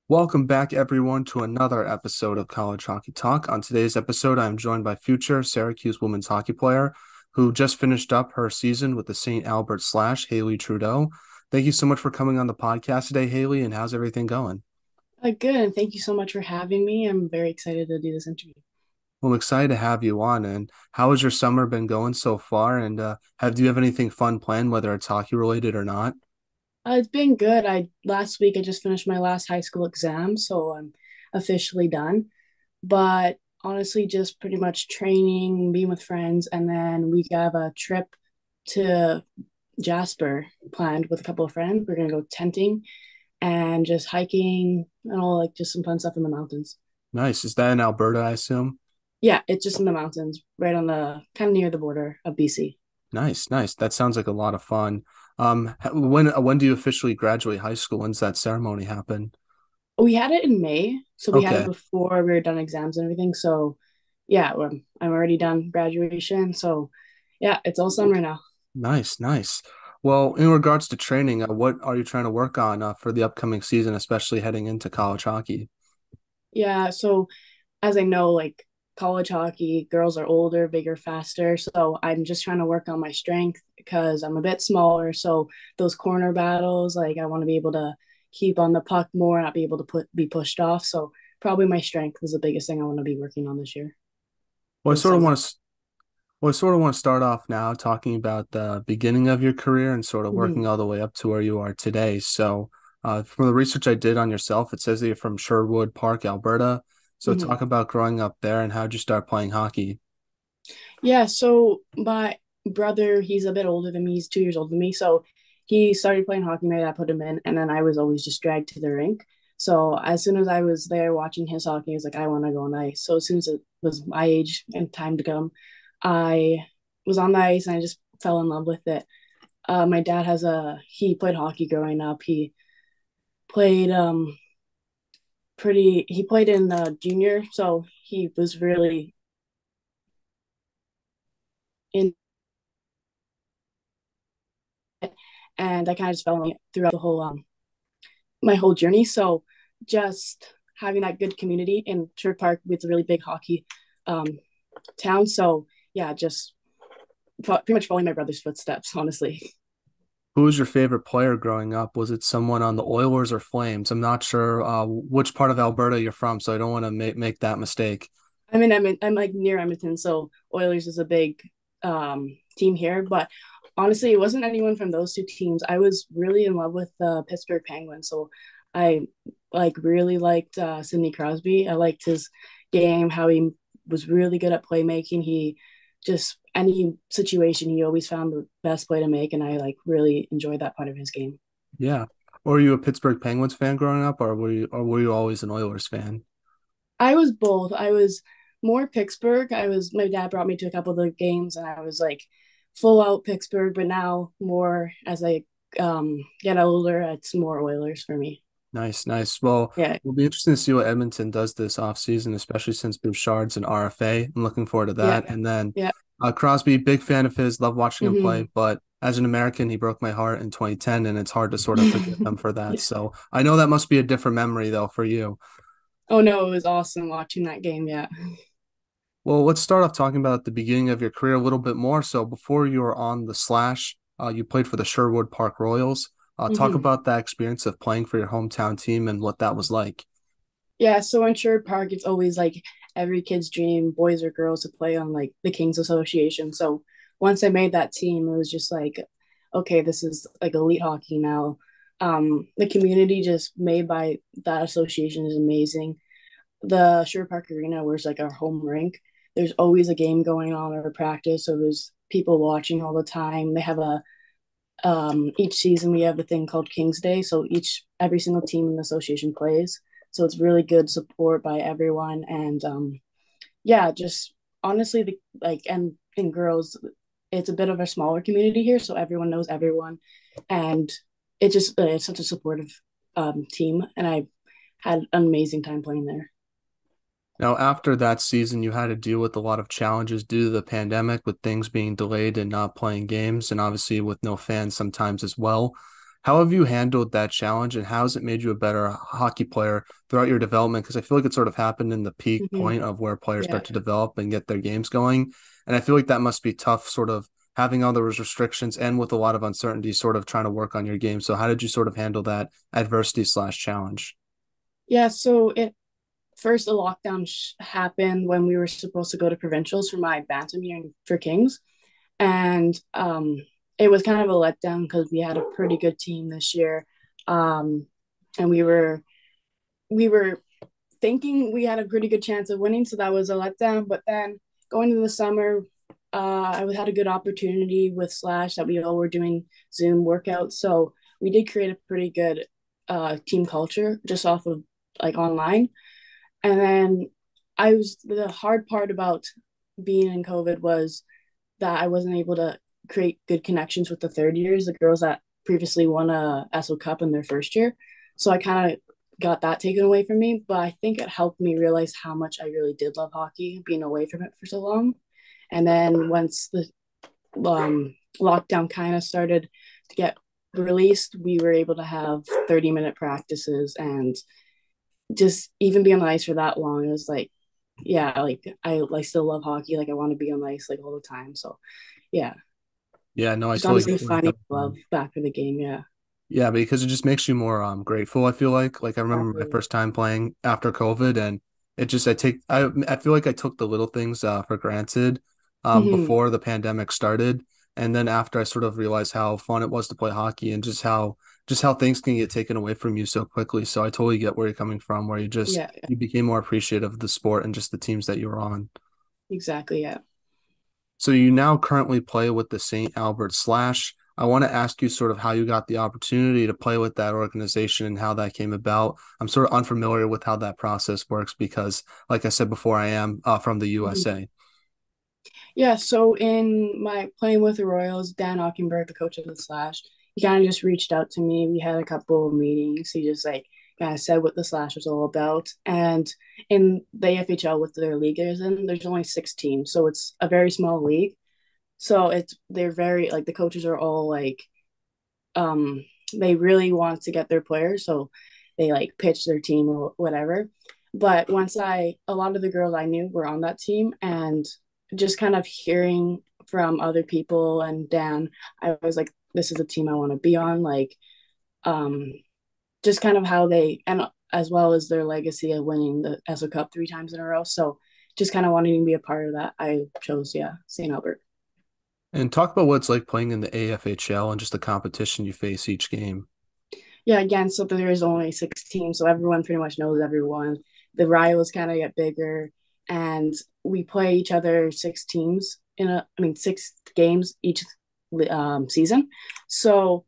Welcome back, everyone, to another episode of College Hockey Talk. On today's episode, I'm joined by future Syracuse women's hockey player who just finished up her season with the St. Albert Slash, Haley Trudeau. Thank you so much for coming on the podcast today, Haley, and how's everything going? Good, and thank you so much for having me. I'm very excited to do this interview. Well, I'm excited to have you on. And how has your summer been going so far? And do you have anything fun planned, whether it's hockey related or not? It's been good. I last week I just finished my last high school exam, so I'm officially done. But honestly, just pretty much training, being with friends, and then we have a trip to Jasper planned with a couple of friends. We're gonna go tenting and just hiking and all like just some fun stuff in the mountains. Nice. Is that in Alberta, I assume? Yeah, it's just in the mountains, right on the kind of near the border of BC. Nice, nice. That sounds like a lot of fun. When do you officially graduate high school? When's that ceremony happen? We had it in May, so we had it Okay, before we were done exams and everything. So, yeah, I'm already done graduation. So, yeah, it's all summer now. nice, nice. Well, in regards to training, what are you trying to work on for the upcoming season, especially heading into college hockey? Yeah, so as I know, like college hockey, girls are older, bigger, faster. So I'm just trying to work on my strength because I'm a bit smaller. So those corner battles, like I want to be able to keep on the puck more, not be able to be pushed off. So probably my strength is the biggest thing I want to be working on this year Well, I for the sort of summer. want to, well, I sort of want to start off now talking about the beginning of your career and sort of Mm-hmm. working all the way up to where you are today. So, from the research I did on yourself, it says that you're from Sherwood Park, Alberta. So, Mm-hmm. talk about growing up there and how'd you start playing hockey? Yeah, so my brother, he's a bit older than me. He's 2 years older than me. So he started playing hockey. My dad put him in, and then I was always just dragged to the rink. So as soon as I was there watching his hockey, I was like, I want to go on the ice. So as soon as it was my age and time to come, I was on the ice and I just fell in love with it. My dad he played hockey growing up. He played he played in junior, so he was really in it, and I kind of just fell in throughout the whole my whole journey. So just having that good community in Sherwood Park, it's a really big hockey um, town. So yeah, just pretty much following my brother's footsteps, honestly. Who was your favorite player growing up? Was it someone on the Oilers or Flames? I'm not sure which part of Alberta you're from, so I don't want to make that mistake. I'm like near Edmonton, so Oilers is a big team here. But honestly, it wasn't anyone from those two teams. I was really in love with the Pittsburgh Penguins, so I like really liked Sidney Crosby. I liked his game, how he was really good at playmaking. He just any situation he always found the best play to make, and I like really enjoyed that part of his game. Yeah. Or were you a Pittsburgh Penguins fan growing up, or were you always an Oilers fan? I was both. I was more Pittsburgh. My dad brought me to a couple of the games and I was like full out Pittsburgh, but now more as I get older, it's more Oilers for me. Nice, nice. Well, Yeah. it'll be interesting to see what Edmonton does this offseason, especially since Bouchard's an RFA. I'm looking forward to Yeah. that. And then Yeah. Crosby, big fan of his, love watching him Hmm. play. But as an American, he broke my heart in 2010, and it's hard to sort of forgive him for that. Yeah. So I know that must be a different memory, though, for you. Oh no, it was awesome watching that game. Yeah. Well, let's start off talking about the beginning of your career a little bit more. So before you were on the Slash, you played for the Sherwood Park Royals. Talk Hmm. about that experience of playing for your hometown team and what that was like. Yeah. So in Sherwood Park, it's always like every kid's dream, boys or girls, to play on like the Kings Association. So once I made that team, it was just like, okay, this is like elite hockey now. The community just made by that association is amazing. The Sherwood Park Arena, where it's like our home rink, there's always a game going on or a practice, so there's people watching all the time. They have a each season we have a thing called King's Day, so every single team in the association plays. So it's really good support by everyone, and yeah, just honestly, and in girls, it's a bit of a smaller community here, so everyone knows everyone, and it's such a supportive team, and I had an amazing time playing there. Now, after that season, you had to deal with a lot of challenges due to the pandemic, with things being delayed and not playing games, and obviously with no fans sometimes as well. How have you handled that challenge, and how has it made you a better hockey player throughout your development? Because I feel like it sort of happened in the peak Hmm. point of where players Yeah. start to develop and get their games going. And I feel like that must be tough, sort of having all those restrictions and with a lot of uncertainty, sort of trying to work on your game. So how did you sort of handle that adversity slash challenge? Yeah. So it first, the lockdown happened when we were supposed to go to provincials for my bantam year for Kings. And it was kind of a letdown because we had a pretty good team this year. Um, and we were thinking we had a pretty good chance of winning, so that was a letdown. But then going into the summer, I had a good opportunity with Slash that we all were doing Zoom workouts, so we did create a pretty good team culture just off of like online. And then the hard part about being in COVID was that I wasn't able to create good connections with the third years, the girls that previously won a ESL Cup in their first year. So I kind of got that taken away from me, but I think it helped me realize how much I really did love hockey, being away from it for so long. And then once the lockdown kind of started to get released, we were able to have 30-minute practices and just even be on the ice for that long. It was like, yeah, like I still love hockey. Like I want to be on the ice like all the time. So yeah, Yeah, no, I just totally honestly get where you're finding coming love from. back for the game. Yeah, Yeah, because it just makes you more grateful, I feel like I remember my exactly. first time playing after COVID, and it just I feel like I took the little things for granted Mm-hmm. before the pandemic started, and then after I sort of realized how fun it was to play hockey and just how things can get taken away from you so quickly. So I totally get where you're coming from, where Yeah, you became more appreciative of the sport and just the teams that you were on. exactly. Yeah. So you now currently play with the St. Albert Slash. I want to ask you sort of how you got the opportunity to play with that organization and how that came about. I'm sort of unfamiliar with how that process works because, like I said before, I am from the Mhm. USA. Yeah, so in my playing with the Royals, Dan Ockenberg, the coach of the Slash, he kind of just reached out to me. We had a couple of meetings. He just like kind of said what the Slash was all about. And in the AFHL with their league there's only 6 teams, so it's a very small league. So they're very like the coaches are all like um they really want to get their players, so they like pitch their team or whatever. But once a lot of the girls I knew were on that team, and just kind of hearing from other people and Dan, I was like, this is a team I want to be on. Like, um, just kind of how they, and as well as their legacy of winning the ESO Cup 3 times in a row. So just kind of wanting to be a part of that, I chose, yeah, St. Albert. And talk about what it's like playing in the AFHL and just the competition you face each game. Yeah, again, so there is only 16, so everyone pretty much knows everyone. The rivals kind of get bigger, and we play each other 6 teams I mean, 6 games each season. So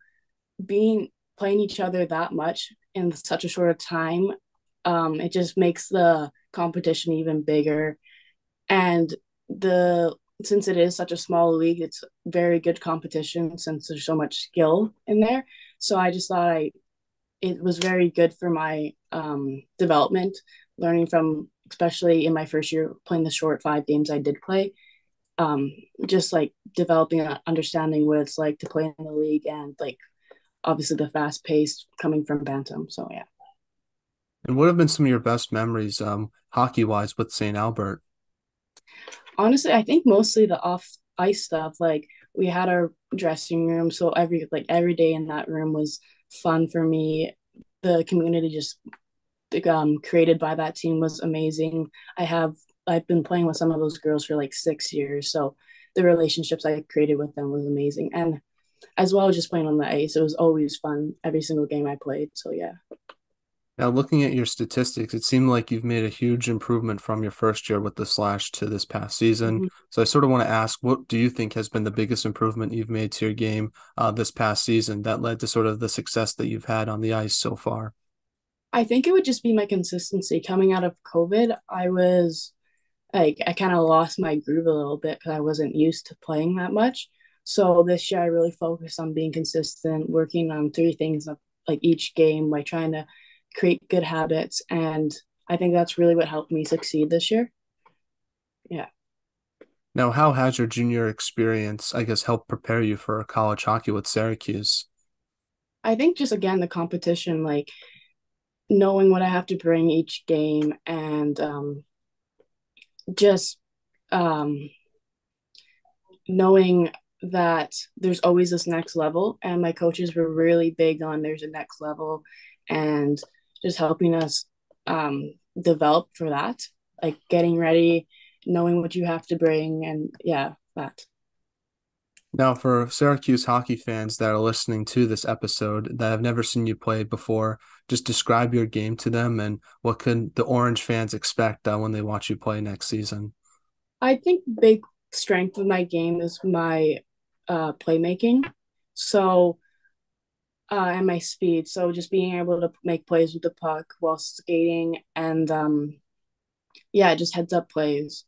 being playing each other that much in such a short time, it just makes the competition even bigger. And the since it is such a small league, it's very good competition since there's so much skill in there. So I just thought it was very good for my development, learning from, especially in my first year playing the short 5 games I did play, um, just like developing an understanding what it's like to play in the league and like obviously the fast pace coming from Bantam. So yeah. And what have been some of your best memories, hockey wise, with St. Albert? Honestly, I think mostly the off ice stuff. Like we had our dressing room, so every day in that room was fun for me. The community just created by that team was amazing. I've been playing with some of those girls for like 6 years, so the relationships I created with them was amazing. And as well as just playing on the ice, it was always fun every single game I played. So yeah. Now, looking at your statistics, it seemed like you've made a huge improvement from your first year with the Slash to this past season. Mm-hmm. So I sort of want to ask, what do you think has been the biggest improvement you've made to your game this past season that led to sort of the success that you've had on the ice so far? I think it would just be my consistency coming out of COVID. I was like I kind of lost my groove a little bit because I wasn't used to playing that much. So this year I really focused on being consistent, working on 3 things of like each game by trying to create good habits, and I think that's really what helped me succeed this year. Yeah. Now, how has your junior experience, I guess, helped prepare you for college hockey with Syracuse? I think just again the competition, like knowing what I have to bring each game, and just um, knowing that there's always this next level. And my coaches were really big on there's a next level, and just helping us develop for that, like getting ready, knowing what you have to bring, and yeah, that. Now, for Syracuse hockey fans that are listening to this episode that have never seen you play before, just describe your game to them and what could the Orange fans expect when they watch you play next season. I think big strength of my game is my playmaking. So and my speed. So just being able to make plays with the puck while skating, and yeah, just heads up plays.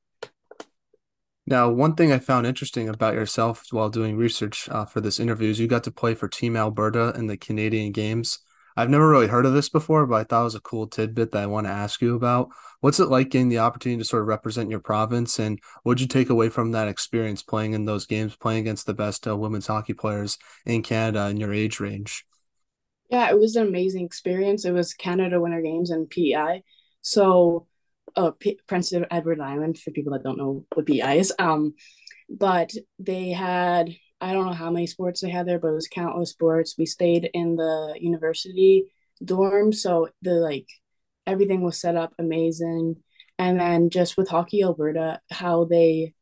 Now, one thing I found interesting about yourself while doing research for this interview is you got to play for Team Alberta in the Canadian Games. I've never really heard of this before, but I thought it was a cool tidbit that I want to ask you about. What's it like getting the opportunity to sort of represent your province, and what'd you take away from that experience playing in those games, playing against the best women's hockey players in Canada in your age range? Yeah, it was an amazing experience. It was Canada Winter Games and PEI. So, Prince Edward Island for people that don't know what PEI is. But they had, I don't know how many sports they had there, but it was countless sports. We stayed in the university dorm, so the like everything was set up amazing. And then just with Hockey Alberta, how they've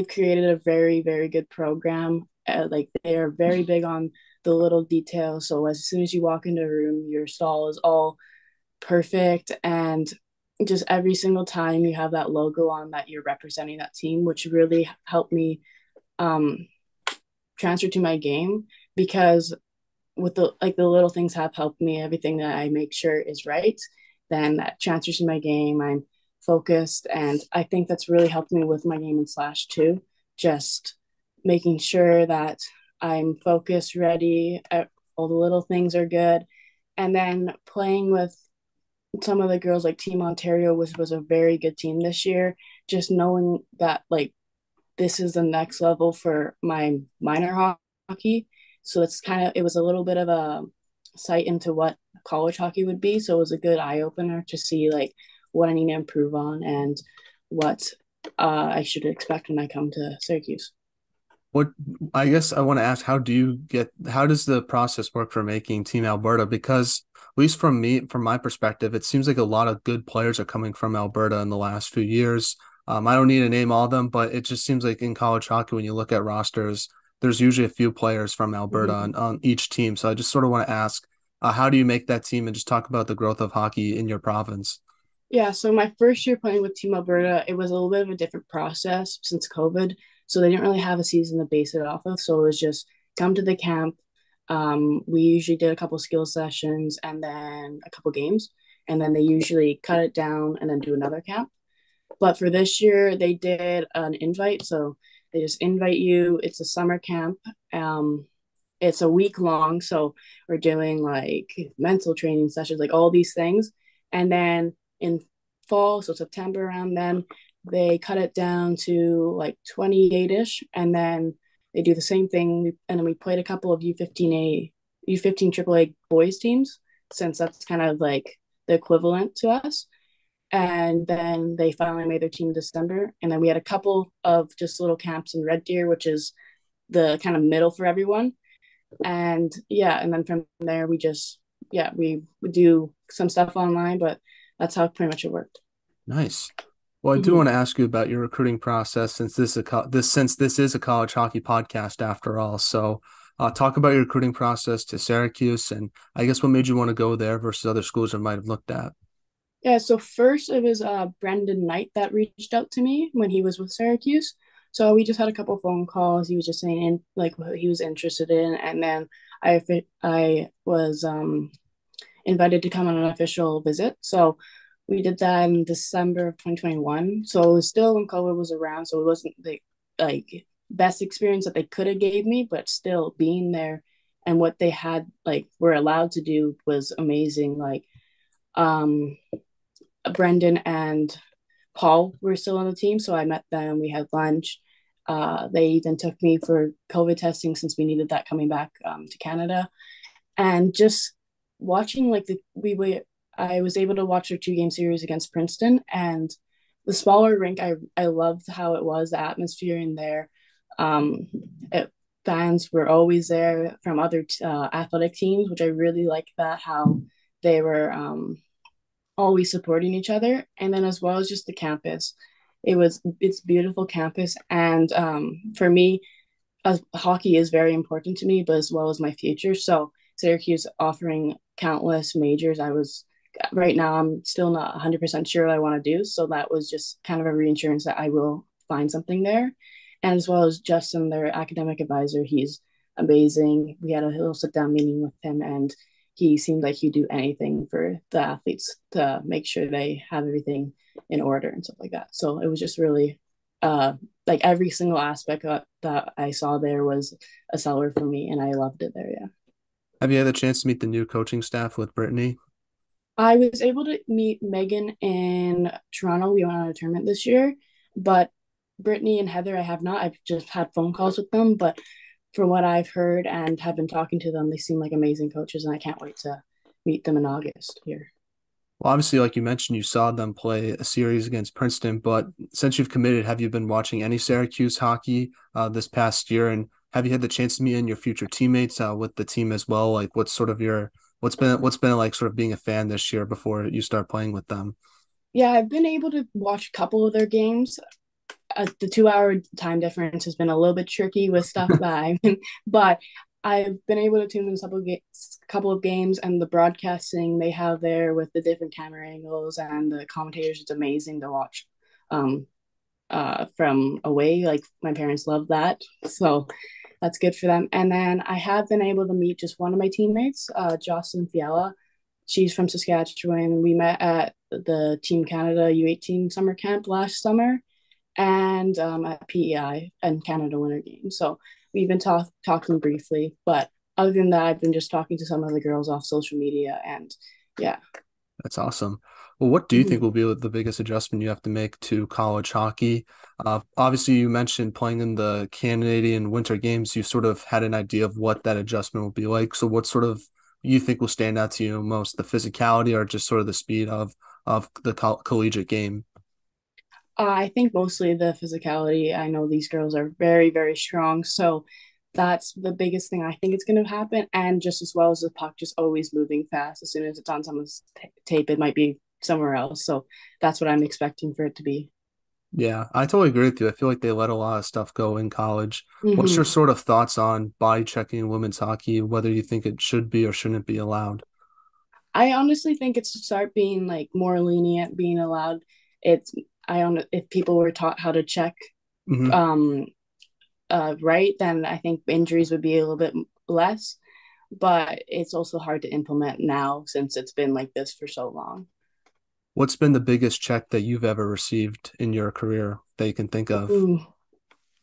created a very very good program. Like they are very big on the little details. So as soon as you walk into a room, your stall is all perfect, and just every single time you have that logo on that you're representing that team, which really helped me um, transfer to my game, because with the little things have helped me. Everything that I make sure is right, then that transfers to my game. I'm focused, and I think that's really helped me with my game in slash too. Just making sure that I'm focused, ready. All the little things are good, and then playing with some of the girls like Team Ontario was a very good team this year. Just knowing that like this is the next level for my minor hockey. So it's kind of, it was a little bit of a sight into what college hockey would be. So it was a good eye opener to see like what I need to improve on, and what I should expect when I come to Syracuse. What I guess I want to ask, how does the process work for making Team Alberta? Because at least from my perspective, it seems like a lot of good players are coming from Alberta in the last few years. I don't need to name all of them, but it just seems like in college hockey, when you look at rosters, there's usually a few players from Alberta Mm-hmm. on each team. So I just sort of want to ask, how do you make that team and just talk about the growth of hockey in your province? Yeah, so my first year playing with Team Alberta, it was a little bit of a different process since COVID. So they didn't really have a season to base it off of. So it was just come to the camp. We usually did a couple skill sessions and then a couple games. And then they usually cut it down and then do another camp. But for this year, they did an invite. So they just invite you. It's a summer camp. It's a week long. So we're doing like mental training sessions, like all these things. And then in fall, so September around then, they cut it down to like 28 ish. And then they do the same thing. And then we played a couple of U15 AAA boys teams, since that's kind of like the equivalent to us. And then they finally made their team in December. And then we had a couple of just little camps in Red Deer, which is the kind of middle for everyone. And yeah, and then from there we just, yeah, we would do some stuff online, but that's how pretty much it worked. Nice. Well, I do Mm-hmm. want to ask you about your recruiting process since this is a college hockey podcast after all. So, talk about your recruiting process to Syracuse, and I guess what made you want to go there versus other schools you might have looked at. Yeah, so first it was Brendan Knight that reached out to me when he was with Syracuse. So we just had a couple phone calls. He was just saying in like what he was interested in, and then I was invited to come on an official visit. So we did that in December of 2021. So it was still when COVID was around. So it wasn't the like best experience that they could have gave me, but still being there and what they had like were allowed to do was amazing. Like um Brendan and Paul were still on the team, so I met them. We had lunch. They even took me for COVID testing since we needed that coming back to Canada. And just watching like I was able to watch their 2 game series against Princeton, and the smaller rink. I loved how it was, the atmosphere in there. Um, it, Fans were always there from other athletic teams, which I really like that how they were always supporting each other, and then as well as just the campus. It's beautiful campus, and for me, hockey is very important to me, but as well as my future. So Syracuse offering countless majors. I was right now. I'm still not 100% sure what I want to do. So that was just kind of a reinsurance that I will find something there, and as well as Justin, their academic advisor. He's amazing. We had a little sit down meeting with him, and he seemed like he'd do anything for the athletes to make sure they have everything in order and stuff like that. So it was just really uh like every single aspect that I saw there was a seller for me, and I loved it there. Yeah, Have you had the chance to meet the new coaching staff with Brittany? I was able to meet Megan in Toronto. We went on a tournament this year, but Brittany and Heather, I have not. I've just had phone calls with them, but from what I've heard and have been talking to them, they seem like amazing coaches, and I can't wait to meet them in August here. Well, obviously, like you mentioned, you saw them play a series against Princeton, but since you've committed, have you been watching any Syracuse hockey this past year? And have you had the chance to meet in your future teammates with the team as well? Like, what's sort of your what's been like sort of being a fan this year before you start playing with them? Yeah, I've been able to watch a couple of their games. The 2 hour time difference has been a little bit tricky with stuff that I'm in, but I've been able to tune in couple of games, and the broadcasting they have there with the different camera angles and the commentators, it's amazing to watch um, from away. Like my parents love that. So that's good for them. And then I have been able to meet just one of my teammates, Jocelyn Fiala. She's from Saskatchewan. We met at the Team Canada U18 summer camp last summer, and at PEI and Canada Winter Games. So we've been talking briefly, but other than that, I've been just talking to some of the girls off social media, and yeah. That's awesome. Well, what do you think Mhm. will be the biggest adjustment you have to make to college hockey? Obviously, you mentioned playing in the Canadian Winter Games. You sort of had an idea of what that adjustment will be like. So, what sort of you think will stand out to you most, the physicality or just sort of the speed of the collegiate game? I think mostly the physicality. I know these girls are very, very strong. So that's the biggest thing I think it's going to happen. And just as well as the puck just always moving fast. As soon as it's on someone's tape, it might be somewhere else. So that's what I'm expecting for it to be. Yeah, I totally agree with you. I feel like they let a lot of stuff go in college. What's your Mm-hmm. sort of thoughts on body checking in women's hockey, whether you think it should be or shouldn't be allowed? I honestly think it's to start being like more lenient, being allowed. It's I don't if people were taught how to check Hmm. um right, then I think injuries would be a little bit less. But it's also hard to implement now since it's been like this for so long. What's been the biggest check that you've ever received in your career that you can think of? Ooh,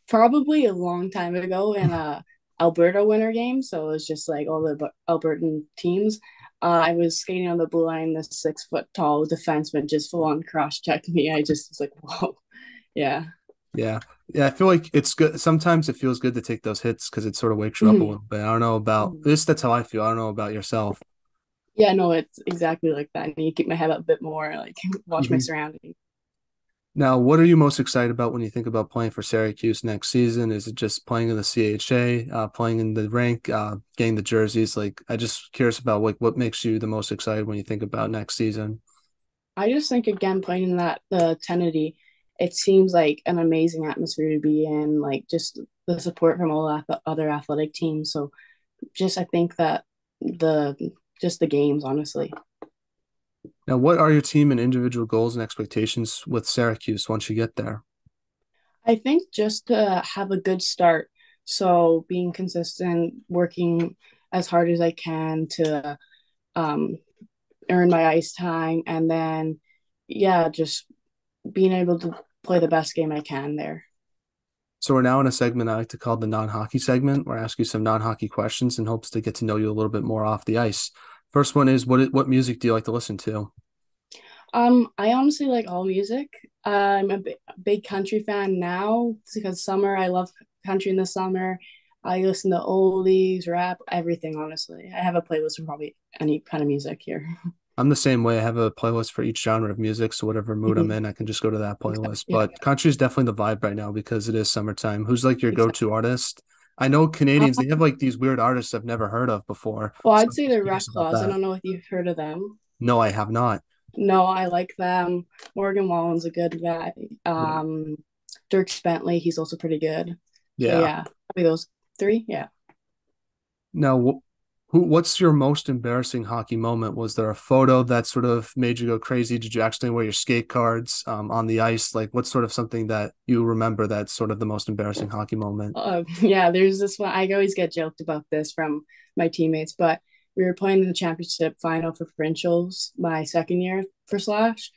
probably a long time ago in a Alberta winter game. So it was just like all the Albertan teams. I was skating on the blue line. The 6 foot tall defenseman just full on cross checked me. I just was like, whoa, yeah. Yeah. Yeah, I feel like it's good. Sometimes it feels good to take those hits because it sort of wakes you up a Mm-hmm. little bit. I don't know about Mm-hmm. this. That's how I feel. I don't know about yourself. Yeah, no, it's exactly like that. I need to keep my head up a bit more, like watch my Hmm. surroundings. Now, what are you most excited about when you think about playing for Syracuse next season? Is it just playing in the CHA, playing in the rank, getting the jerseys? Like, I just curious about like what makes you the most excited when you think about next season. I just think again playing in that the Kennedy, it seems like an amazing atmosphere to be in. Like just the support from all other athletic teams. So just I think that the just the games, honestly. Now, what are your team and individual goals and expectations with Syracuse once you get there? I think just to have a good start. So being consistent, working as hard as I can to um, earn my ice time, and then yeah, just being able to play the best game I can there. So we're now in a segment I like to call the non-hockey segment, where I ask you some non-hockey questions in hopes to get to know you a little bit more off the ice. First one is what music do you like to listen to? I honestly like all music. I'm a big country fan now because summer. I love country in the summer. I listen to oldies, rap, everything, honestly. I have a playlist of probably any kind of music here. I'm the same way. I have a playlist for each genre of music, so whatever mood I'm Mhm. in, I can just go to that Exactly. playlist. Yeah, But country is definitely the vibe right now because it is summertime. Who's like your exactly. go-to artist? I know Uh, Canadians, they have like these weird artists I've never heard of before. well, So I'd I'm say just the curious Red about Claws. I that. don't know if you've heard of them. No, I have not. No, I like them. Morgan Wallen's a good guy. Yeah. Um, Dirk Bentley, he's also pretty good. So Yeah. yeah, probably those three. Yeah. Now, what's your most embarrassing hockey moment? Was there a photo that sort of made you go crazy? Did you actually wear your skate cards on the ice? Like, what's sort of something that you remember that's sort of the most embarrassing hockey moment? Yeah, there's this one. I always get joked about this from my teammates, but we were playing in the championship final for provincials my second year for Slash,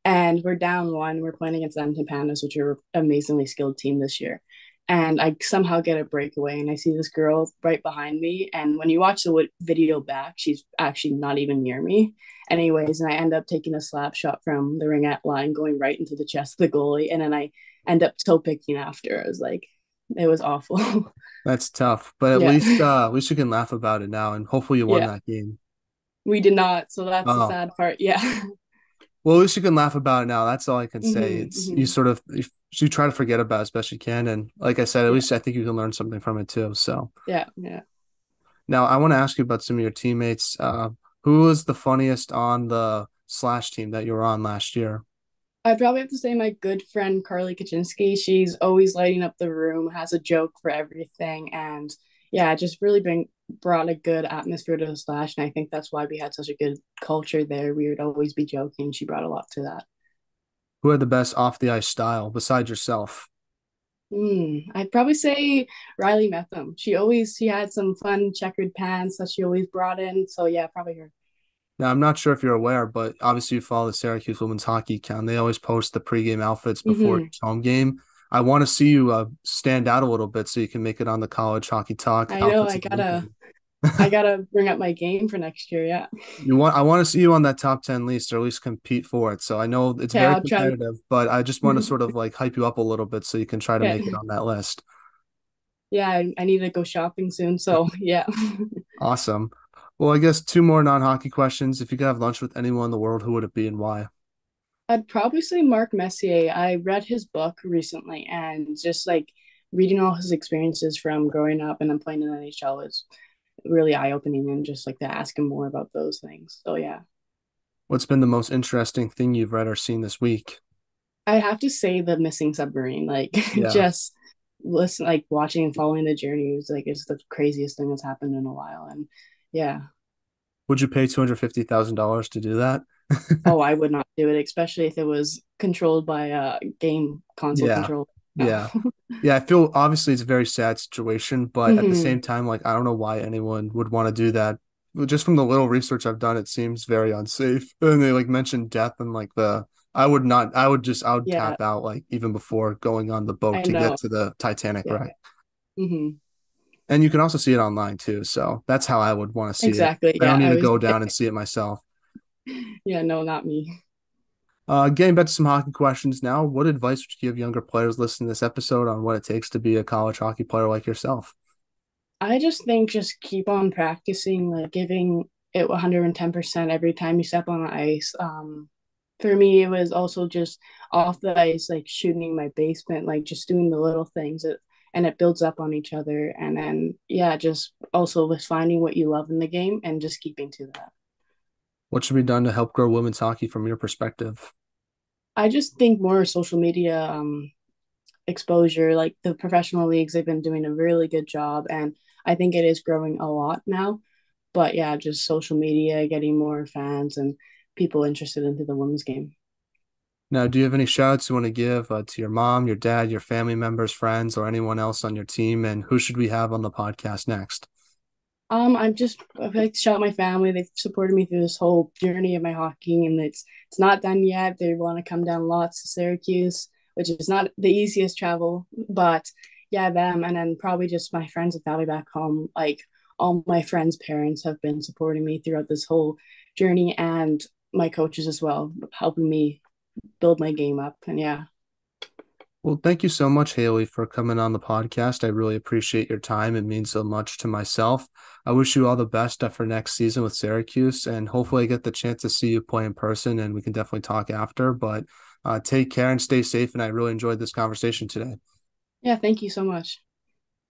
and we're down one. We're playing against Edmonton Pandas, which are an amazingly skilled team this year. And I somehow get a breakaway, and I see this girl right behind me. And when you watch the video back, she's actually not even near me. Anyways, and I end up taking a slap shot from the ringette line, going right into the chest of the goalie, and then I end up toe picking after. I was like, it was awful. That's tough, but Yeah. at least you can laugh about it now, and hopefully you won Yeah. that game. We did not. So that's the Oh, sad part. Yeah. well, at least you can laugh about it now. That's all I can say. hmm It's you hmm sort of you try to forget about it as best you can, and like I said, at Yeah. least I think you can learn something from it too. So Yeah. Yeah. now I want to ask you about some of your teammates. Who was the funniest on the Slash team that you were on last year? I'd probably have to say my good friend Carly Kaczynski. She's always lighting up the room, has a joke for everything, and yeah, just really brought a good atmosphere to the Slash. And I think that's why we had such a good culture there. We would always be joking. She brought a lot to that. Who had the best off the ice style besides yourself? I'd probably say Riley Metham. She had some fun checkered pants that she always brought in. So yeah, probably her. Now, I'm not sure if you're aware, but obviously you follow the Syracuse women's hockey account. They always post the pregame outfits before hmm each home game. I want to see you stand out a little bit so you can make it on the College Hockey Talk I know outfits of the weekend. I gotta bring up my game for next year. Yeah. I want to see you on that top 10 list or at least compete for it. So I know it's Okay, very I'll try. competitive, but I just want to sort of like hype you up a little bit so you can try to Yeah. make it on that list. Yeah, I need to go shopping soon. So yeah. Awesome. Well, I guess two more non-hockey questions. If you could have lunch with anyone in the world, who would it be and why? I'd probably say Mark Messier. I read his book recently and just like reading all his experiences from growing up and then playing in the NHL is really eye-opening and just like to ask him more about those things. So yeah. What's been the most interesting thing you've read or seen this week? I have to say the missing submarine, like Yeah. just listen, like watching and following the journey was like it's the craziest thing that's happened in a while. And yeah, Would you pay $250,000 to do that? oh, I would not do it, especially if it was controlled by a game console Yeah. control. No. Yeah. Yeah, I feel obviously it's a very sad situation, but at the hmm same time, like I don't know why anyone would want to do that. Well, just from the little research I've done, it seems very unsafe. And they like mentioned death and like the I would not I would Yeah, tap out like even before going on the boat I to get know. to the Titanic Yeah. wreck. hmm And you can also see it online too. So that's how I would want to see it. Exactly. I don't Yeah, need I to was. go down and see it myself. Yeah, no, not me. Getting back to some hockey questions now. What advice would you give younger players listening to this episode on what it takes to be a college hockey player like yourself? I just think just keep on practicing, like giving it 110% every time you step on the ice. For me, it was also just off the ice, like shooting my basement, like just doing the little things that, and it builds up on each other. And then, yeah, just also with finding what you love in the game and just keeping to that. What should be done to help grow women's hockey from your perspective? I just think more social media exposure, like the professional leagues, they've been doing a really good job. And I think it is growing a lot now. But yeah, just social media, getting more fans and people interested into the women's game. Now, do you have any shout outs you want to give to your mom, your dad, your family members, friends, or anyone else on your team? And who should we have on the podcast next? I like to shout out my family. They've supported me through this whole journey of my hockey, and it's not done yet. They want to come down lots to Syracuse, which is not the easiest travel, but yeah, them, and then probably just my friends and family back home. Like all my friends' parents have been supporting me throughout this whole journey, and my coaches as well, helping me build my game up. And yeah, Well, thank you so much, Haley, for coming on the podcast. I really appreciate your time. It means so much to myself. I wish you all the best for next season with Syracuse, and hopefully I get the chance to see you play in person, and we can definitely talk after. But take care and stay safe. And I really enjoyed this conversation today. Yeah, thank you so much.